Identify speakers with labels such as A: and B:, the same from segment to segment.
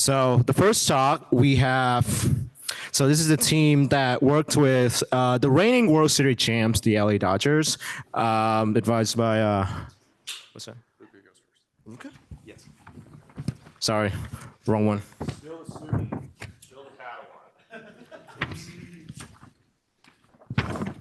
A: So the first talk we have, so this is the team that worked with the reigning World Series champs, the LA Dodgers, advised by, what's that?
B: Lucca goes first.
A: Lucca?
B: Yes.
A: Sorry, wrong one.
B: Still assuming. Still the Padawan.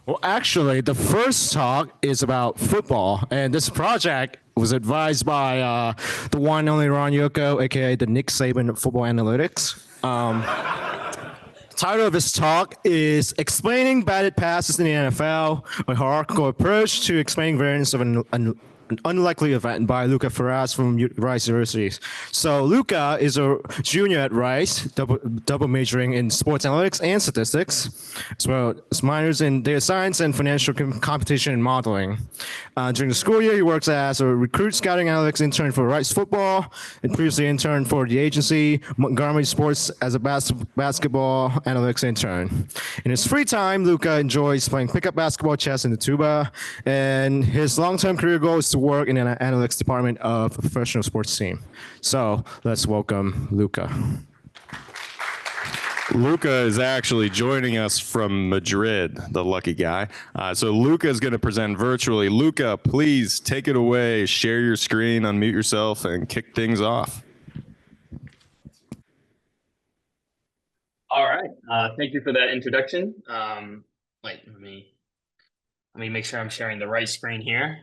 A: Well, actually, the first talk is about football, and this project was advised by the one and only Ron Yoko, aka the Nick Saban of football analytics. The title of this talk is Explaining Batted Passes in the NFL, a hierarchical approach to explaining variance of an unlikely event by Lucca Ferraz from Rice University. So Lucca is a junior at Rice, double majoring in sports analytics and statistics, as well as minors in data science and financial competition and modeling. During the school year, he works as a recruit scouting analytics intern for Rice football, and previously interned for the agency Montgomery Sports as a basketball analytics intern. In his free time, Lucca enjoys playing pickup basketball, chess, and the tuba, and his long-term career goal is to work in an analytics department of a professional sports team. So let's welcome Lucca.
C: Lucca is actually joining us from Madrid, the lucky guy. So Lucca is going to present virtually. Lucca, please take it away, share your screen, unmute yourself, and kick things off.
D: All right. Thank you for that introduction. Wait, let me make sure I'm sharing the right screen here.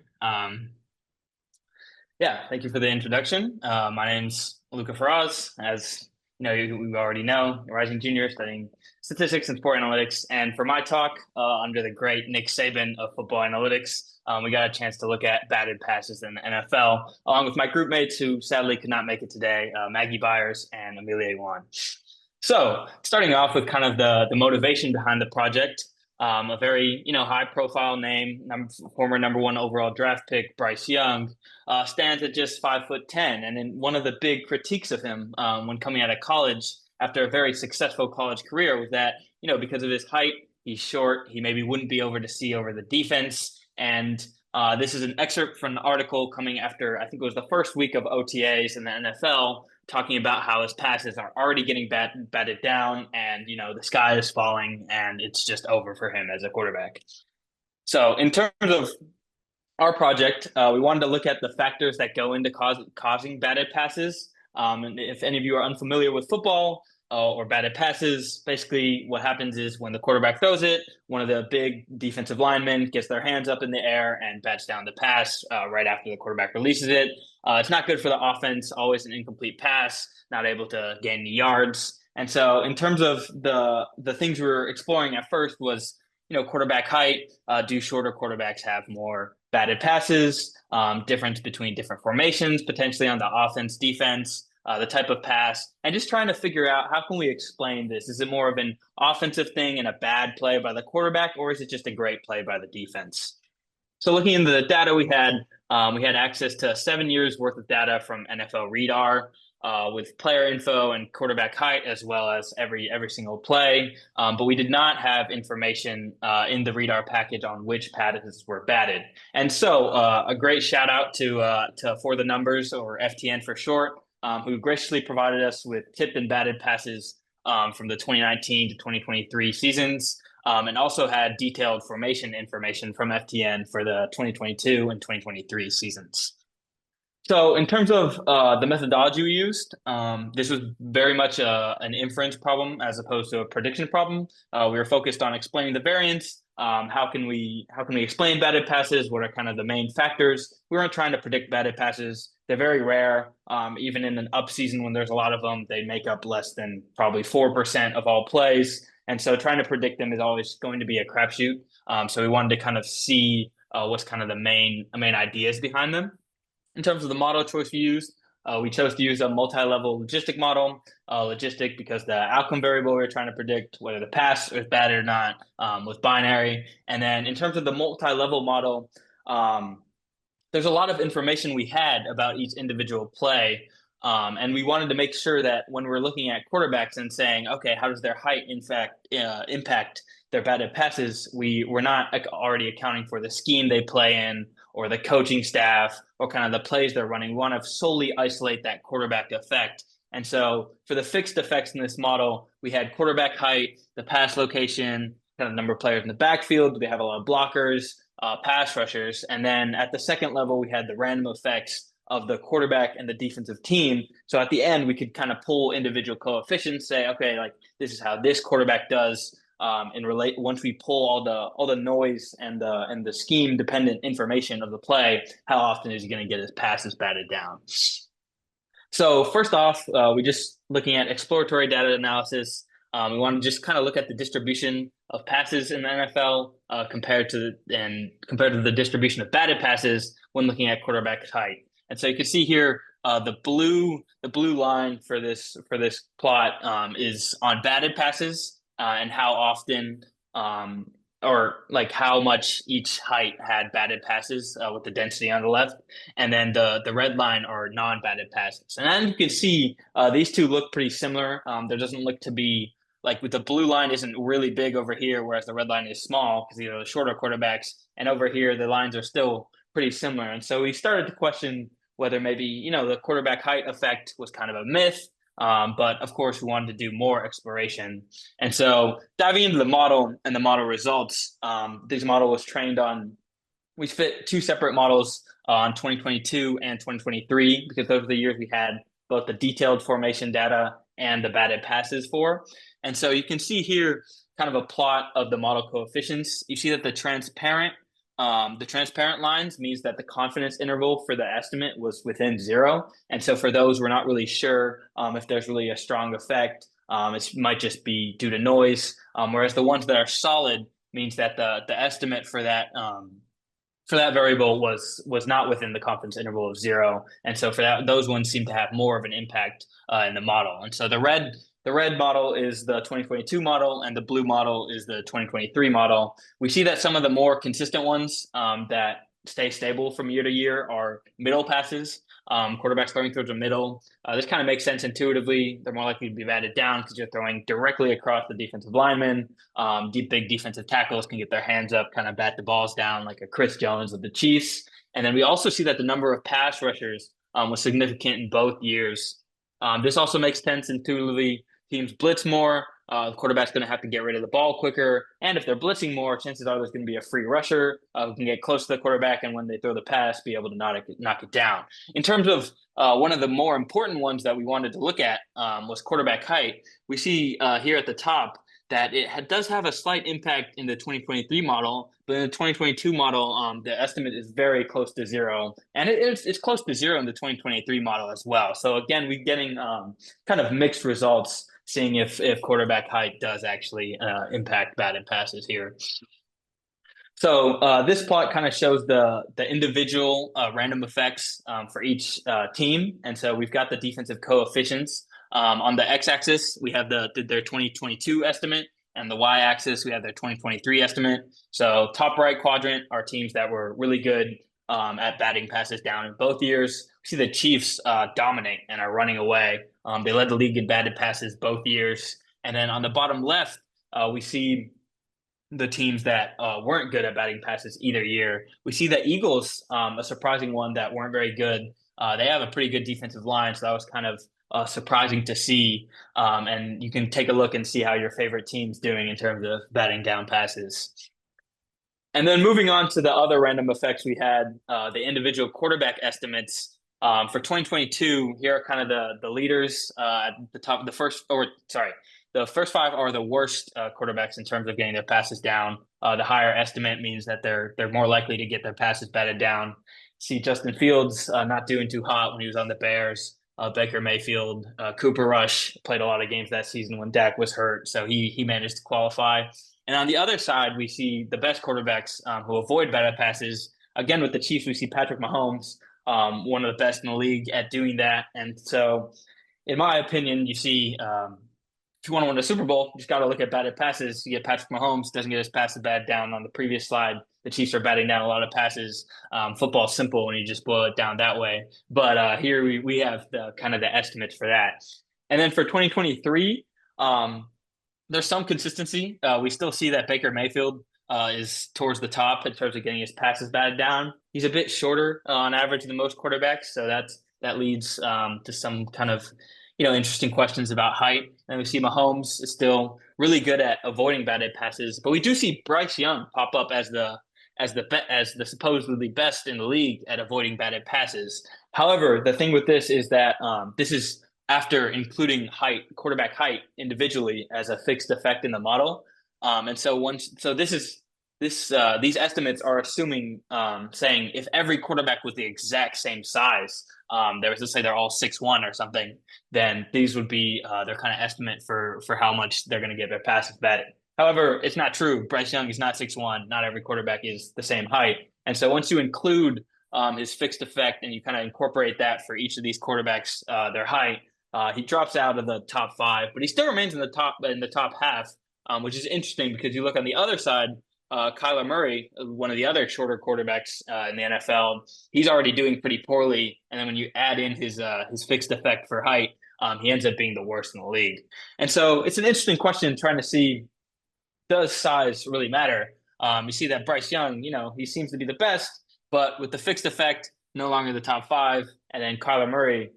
D: Yeah, thank you for the introduction. My name's Lucca Ferraz. As you already know, a rising junior studying statistics and sport analytics. And for my talk, under the great Nick Saban of football analytics, we got a chance to look at batted passes in the NFL, along with my group mates who sadly could not make it today, Maggie Byers and Amelia Yuan. So starting off with kind of the motivation behind the project, a very high-profile name, former #1 overall draft pick Bryce Young, stands at just 5'10", and then one of the big critiques of him when coming out of college after a very successful college career was that because of his height, he's short, he maybe wouldn't be over to see over the defense. And this is an excerpt from an article coming after, I think it was the first week of OTAs in the NFL, talking about how his passes are already getting batted down, and the sky is falling and it's just over for him as a quarterback. So in terms of our project, we wanted to look at the factors that go into causing batted passes. And if any of you are unfamiliar with football or batted passes, basically what happens is when the quarterback throws it, one of the big defensive linemen gets their hands up in the air and bats down the pass right after the quarterback releases it. It's not good for the offense, always an incomplete pass, not able to gain any yards. And so in terms of the things we were exploring at first was, quarterback height. Do shorter quarterbacks have more batted passes? Difference between different formations, potentially on the offense, defense, the type of pass, and just trying to figure out how can we explain this? Is it more of an offensive thing and a bad play by the quarterback, or is it just a great play by the defense? So looking into the data we had access to 7 years worth of data from NFL Radar with player info and quarterback height, as well as every single play. But we did not have information in the Radar package on which passes were batted. And so a great shout out to For the Numbers, or FTN for short, who graciously provided us with tipped and batted passes from the 2019 to 2023 seasons. And also had detailed formation information from FTN for the 2022 and 2023 seasons. So in terms of the methodology we used, this was very much an inference problem as opposed to a prediction problem. We were focused on explaining the variance. How can we explain batted passes? What are kind of the main factors? We weren't trying to predict batted passes. They're very rare. Even in an up season when there's a lot of them, they make up less than probably 4% of all plays. And so trying to predict them is always going to be a crapshoot. So we wanted to kind of see what's kind of the main ideas behind them. In terms of the model choice we chose to use a multi-level logistic model. Logistic because the outcome variable we were trying to predict, whether the pass is bad or not, was binary. And then in terms of the multi-level model, there's a lot of information we had about each individual play. And we wanted to make sure that when we're looking at quarterbacks and saying, okay, how does their height in fact impact their batted passes, we're not already accounting for the scheme they play in or the coaching staff or kind of the plays they're running. We want to solely isolate that quarterback effect And so for the fixed effects in this model, we had quarterback height, the pass location, kind of number of players in the backfield. Do they have a lot of blockers, pass rushers? And then at the second level, we had the random effects of the quarterback and the defensive team. So at the end, we could kind of pull individual coefficients, say, okay, like this is how this quarterback does. Once we pull all the noise and the scheme dependent information of the play, how often is he going to get his passes batted down? So first off, we just looking at exploratory data analysis. We want to just kind of look at the distribution of passes in the NFL compared to the distribution of batted passes when looking at quarterback height. And so you can see here the blue line for this plot is on batted passes and how often or like how much each height had batted passes with the density on the left. And then the red line are non-batted passes. And then you can see these two look pretty similar. There doesn't look to be like with the blue line isn't really big over here, whereas the red line is small because these are the shorter quarterbacks. And over here, the lines are still pretty similar. And so we started to question whether maybe, the quarterback height effect was kind of a myth. But of course, we wanted to do more exploration. And so diving into the model and the model results, this model was trained on, we fit two separate models on 2022 and 2023, because those were the years we had both the detailed formation data and the batted passes for. And so you can see here kind of a plot of the model coefficients. You see that the transparent lines means that the confidence interval for the estimate was within 0. And so for those, we're not really sure if there's really a strong effect. It might just be due to noise. Whereas the ones that are solid means that the estimate for that variable was not within the confidence interval of 0. And so for that, those ones seem to have more of an impact in the model. And so the red model is the 2022 model, and the blue model is the 2023 model. We see that some of the more consistent ones that stay stable from year to year are middle passes. Quarterbacks throwing towards the middle. This kind of makes sense intuitively. They're more likely to be batted down because you're throwing directly across the defensive lineman. Big defensive tackles can get their hands up, kind of bat the balls down like a Chris Jones of the Chiefs. And then we also see that the number of pass rushers was significant in both years. This also makes sense intuitively. Teams blitz more, the quarterback's going to have to get rid of the ball quicker. And if they're blitzing more, chances are there's going to be a free rusher who can get close to the quarterback, and when they throw the pass, be able to knock it down. In terms of one of the more important ones that we wanted to look at was quarterback height. We see here at the top that it does have a slight impact in the 2023 model, but in the 2022 model, the estimate is very close to 0. And it's close to 0 in the 2023 model as well. So again, we're getting kind of mixed results, seeing if quarterback height does actually impact batted passes here. So this plot kind of shows the individual random effects for each team. And so we've got the defensive coefficients. On the x-axis, we have their 2022 estimate, and the y-axis, we have their 2023 estimate. So top right quadrant are teams that were really good at batting passes down in both years. We see the Chiefs dominate and are running away. They led the league in batted passes both years. And then on the bottom left, we see the teams that weren't good at batting passes either year. We see the Eagles, a surprising one that weren't very good. They have a pretty good defensive line, so that was kind of surprising to see. And you can take a look and see how your favorite team's doing in terms of batting down passes. And then moving on to the other random effects, we had the individual quarterback estimates. For 2022, here are kind of the leaders at the top. The first 5 are the worst quarterbacks in terms of getting their passes down. The higher estimate means that they're more likely to get their passes batted down. See Justin Fields not doing too hot when he was on the Bears. Baker Mayfield, Cooper Rush played a lot of games that season when Dak was hurt, so he managed to qualify. And on the other side, we see the best quarterbacks who avoid batted passes. Again, with the Chiefs, we see Patrick Mahomes, one of the best in the league at doing that. And so, in my opinion, you see if you want to win a Super Bowl, you just got to look at batted passes. You get Patrick Mahomes, doesn't get his passes batted down. On the previous slide, the Chiefs are batting down a lot of passes. Football's simple when you just boil it down that way. But here we have the kind of the estimates for that. And then for 2023, there's some consistency. We still see that Baker Mayfield is towards the top in terms of getting his passes batted down. He's a bit shorter on average than most quarterbacks, so that leads to some kind of interesting questions about height. And we see Mahomes is still really good at avoiding batted passes, but we do see Bryce Young pop up as the supposedly best in the league at avoiding batted passes. However, the thing with this is that this is after including quarterback height individually as a fixed effect in the model. And so these estimates are assuming saying if every quarterback was the exact same size, let's say they're all 6'1" or something, then these would be their kind of estimate for how much they're going to get their passes batted. However, it's not true. Bryce Young is not 6'1". Not every quarterback is the same height. And so once you include his fixed effect and you kind of incorporate that for each of these quarterbacks, their height, he drops out of the top 5, but he still remains in the top half, which is interesting because you look on the other side, Kyler Murray, one of the other shorter quarterbacks in the NFL, he's already doing pretty poorly. And then when you add in his fixed effect for height, he ends up being the worst in the league. And so it's an interesting question trying to see, does size really matter? You see that Bryce Young, he seems to be the best, but with the fixed effect, no longer the top 5. And then Kyler Murray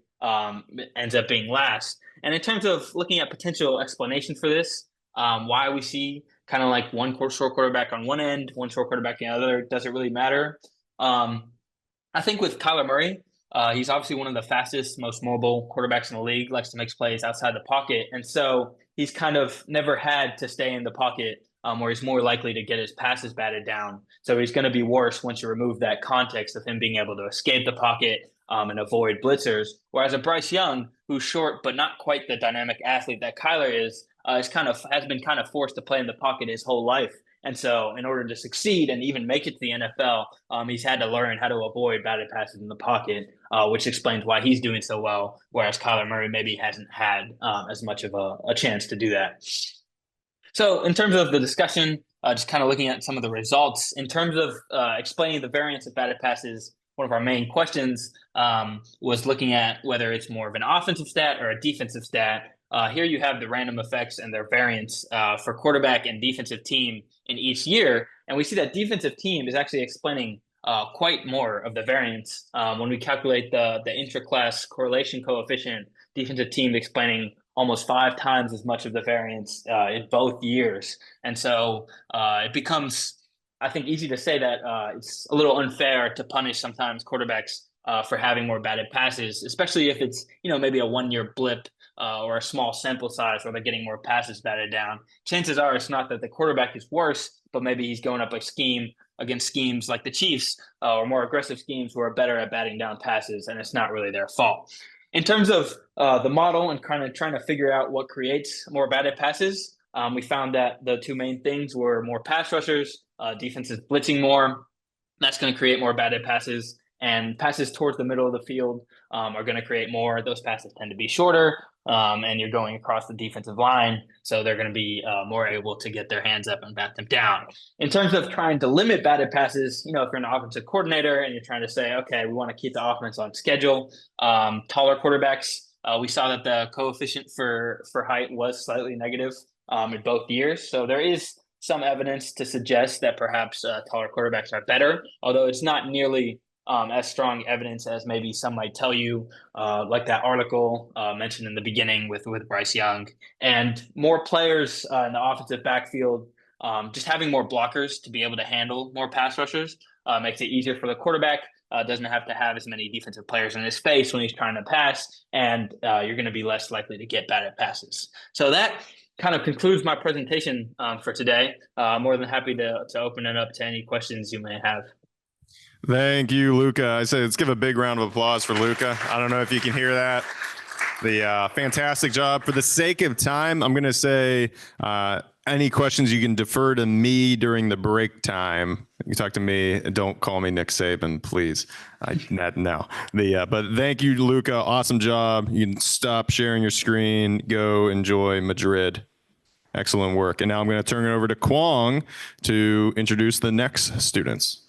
D: ends up being last. And in terms of looking at potential explanation for this, why we see kind of like one short quarterback on one end, one short quarterback on the other, does it really matter? I think with Kyler Murray, he's obviously one of the fastest, most mobile quarterbacks in the league, likes to make plays outside the pocket. And so he's kind of never had to stay in the pocket where he's more likely to get his passes batted down. So he's going to be worse once you remove that context of him being able to escape the pocket and avoid blitzers. Whereas a Bryce Young, who's short but not quite the dynamic athlete that Kyler is has been kind of forced to play in the pocket his whole life. And so in order to succeed and even make it to the NFL, he's had to learn how to avoid batted passes in the pocket, which explains why he's doing so well, whereas Kyler Murray maybe hasn't had as much of a chance to do that. So in terms of the discussion, just kind of looking at some of the results, in terms of explaining the variance of batted passes, one of our main questions was looking at whether it's more of an offensive stat or a defensive stat. Here you have the random effects and their variance for quarterback and defensive team in each year. And we see that defensive team is actually explaining quite more of the variance. When we calculate the intra-class correlation coefficient, defensive team explaining almost 5 times as much of the variance in both years. And so it becomes, I think, easy to say that it's a little unfair to punish sometimes quarterbacks for having more batted passes, especially if it's, maybe a 1-year blip or a small sample size where they're getting more passes batted down. Chances are it's not that the quarterback is worse, but maybe he's going up against schemes like the Chiefs or more aggressive schemes who are better at batting down passes, and it's not really their fault. In terms of the model and kind of trying to figure out what creates more batted passes, we found that the 2 main things were more pass rushers, defenses blitzing more. That's going to create more batted passes, and passes towards the middle of the field are going to create more. Those passes tend to be shorter, and you're going across the defensive line, so they're going to be more able to get their hands up and bat them down. In terms of trying to limit batted passes, if you're an offensive coordinator and you're trying to say, okay, we want to keep the offense on schedule, taller quarterbacks, we saw that the coefficient for height was slightly negative in both years. So there is some evidence to suggest that perhaps taller quarterbacks are better, although it's not nearly as strong evidence as maybe some might tell you, like that article mentioned in the beginning with Bryce Young. And more players in the offensive backfield, just having more blockers to be able to handle more pass rushers makes it easier for the quarterback. Doesn't have to have as many defensive players in his face when he's trying to pass, and you're going to be less likely to get batted passes. So that kind of concludes my presentation for today. More than happy to open it up to any questions you may have.
C: Thank you, Lucca. I say let's give a big round of applause for Lucca. I don't know if you can hear that. The fantastic job. For the sake of time, I'm going to say any questions you can defer to me during the break time. You talk to me. Don't call me Nick Saban, please. No. But thank you, Lucca. Awesome job. You can stop sharing your screen. Go enjoy Madrid. Excellent work. And now I'm going to turn it over to Kwong to introduce the next students.